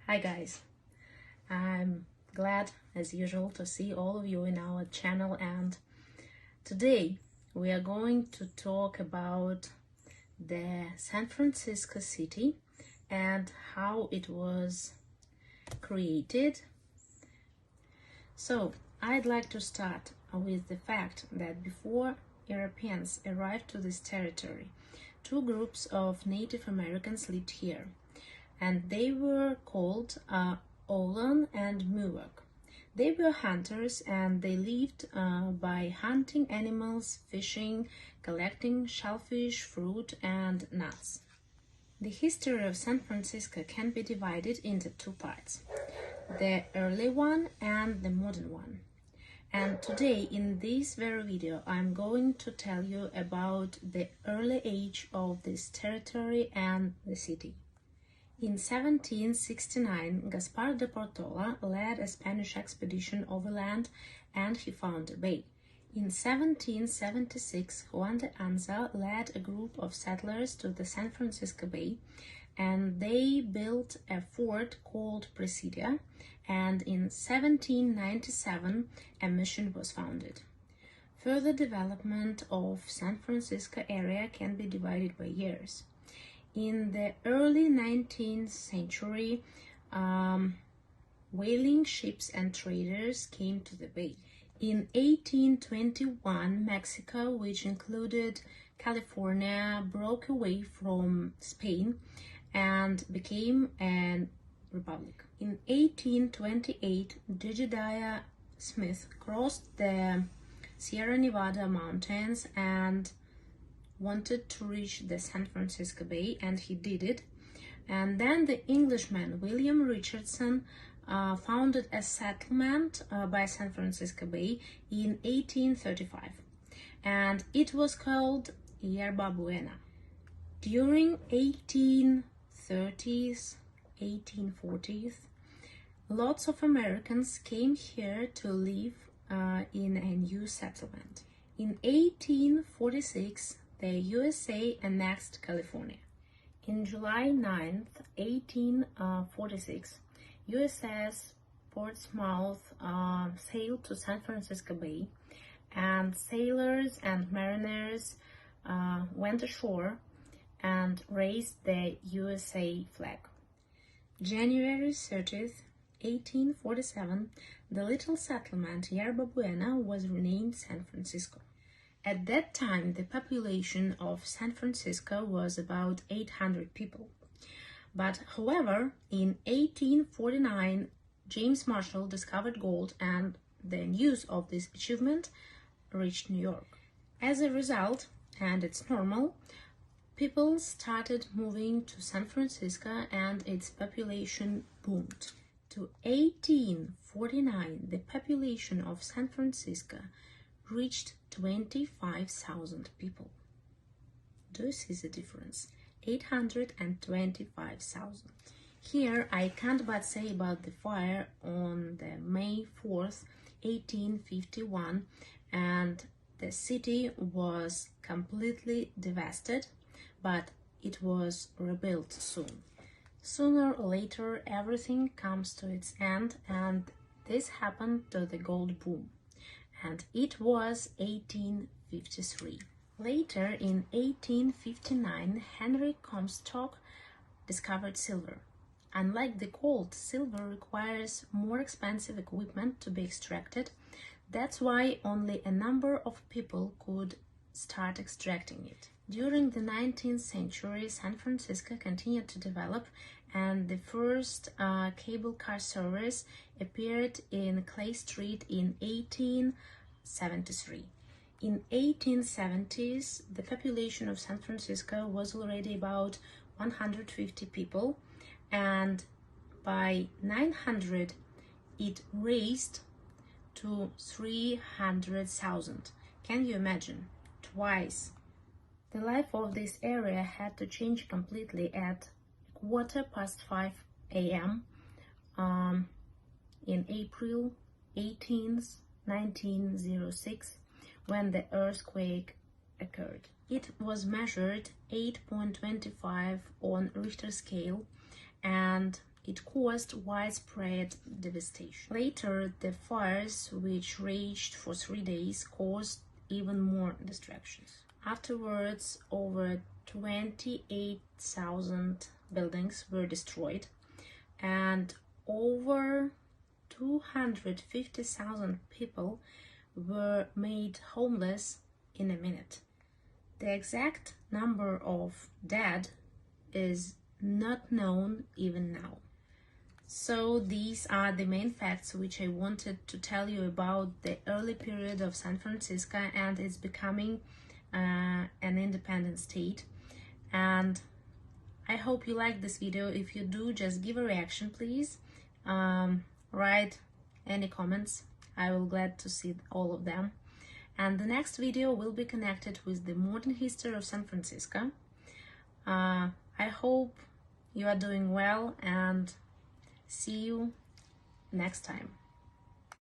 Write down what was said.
Hi guys, I'm glad as usual to see all of you in our channel, and today we are going to talk about the San Francisco city and how it was created. So I'd like to start with the fact that before Europeans arrived to this territory, two groups of Native Americans lived here, and they were called Ohlone and Miwok. They were hunters and they lived by hunting animals, fishing, collecting shellfish, fruit, and nuts. The history of San Francisco can be divided into two parts, the early one and the modern one. And today in this very video I'm going to tell you about the early age of this territory and the city. In 1769, Gaspar de Portola led a Spanish expedition overland and he found a bay. In 1776, Juan de Anza led a group of settlers to the San Francisco Bay and they built a fort called Presidia, and in 1797 a mission was founded. Further development of San Francisco area can be divided by years. In the early 19th century, whaling ships and traders came to the bay. In 1821, Mexico, which included California, broke away from Spain and became a republic. In 1828, Jedediah Smith crossed the Sierra Nevada mountains and wanted to reach the San Francisco Bay, and he did it. And then the Englishman William Richardson founded a settlement by San Francisco Bay in 1835, and it was called Yerba Buena. During 1830s, 1840s, lots of Americans came here to live in a new settlement. In 1846, the USA annexed California. In July 9th, 1846, USS Portsmouth sailed to San Francisco Bay, and sailors and mariners went ashore and raised the USA flag. January 30th, 1847, the little settlement Yerba Buena was renamed San Francisco. At that time, the population of San Francisco was about 800 people. But however, in 1849, James Marshall discovered gold, and the news of this achievement reached New York. As a result, and it's normal, people started moving to San Francisco and its population boomed. To 1849, the population of San Francisco reached 25,000 people. Do you see the difference? 825,000. Here I can't but say about the fire on the May 4th, 1851, and the city was completely devastated, but it was rebuilt soon. Sooner or later everything comes to its end, and this happened to the gold boom. And it was 1853. Later, in 1859, Henry Comstock discovered silver. Unlike the gold, silver requires more expensive equipment to be extracted. That's why only a number of people could start extracting it. During the 19th century, San Francisco continued to develop, and the first cable car service appeared in Clay Street in 1873. In 1870s, the population of San Francisco was already about 150 people, and by 900 it raised to 300,000. Can you imagine? Twice. The life of this area had to change completely at 5:15 a.m. In April 18th, 1906, when the earthquake occurred. It was measured 8.25 on Richter scale, and it caused widespread devastation. Later, the fires, which raged for 3 days, caused even more destructions. Afterwards, over 28,000 buildings were destroyed, and over 250,000 people were made homeless in a minute. The exact number of dead is not known even now. So these are the main facts which I wanted to tell you about the early period of San Francisco and its becoming an independent state. And I hope you liked this video. If you do, just give a reaction, please. Write any comments. I will glad to see all of them. And the next video will be connected with the modern history of San Francisco. I hope you are doing well, and see you next time.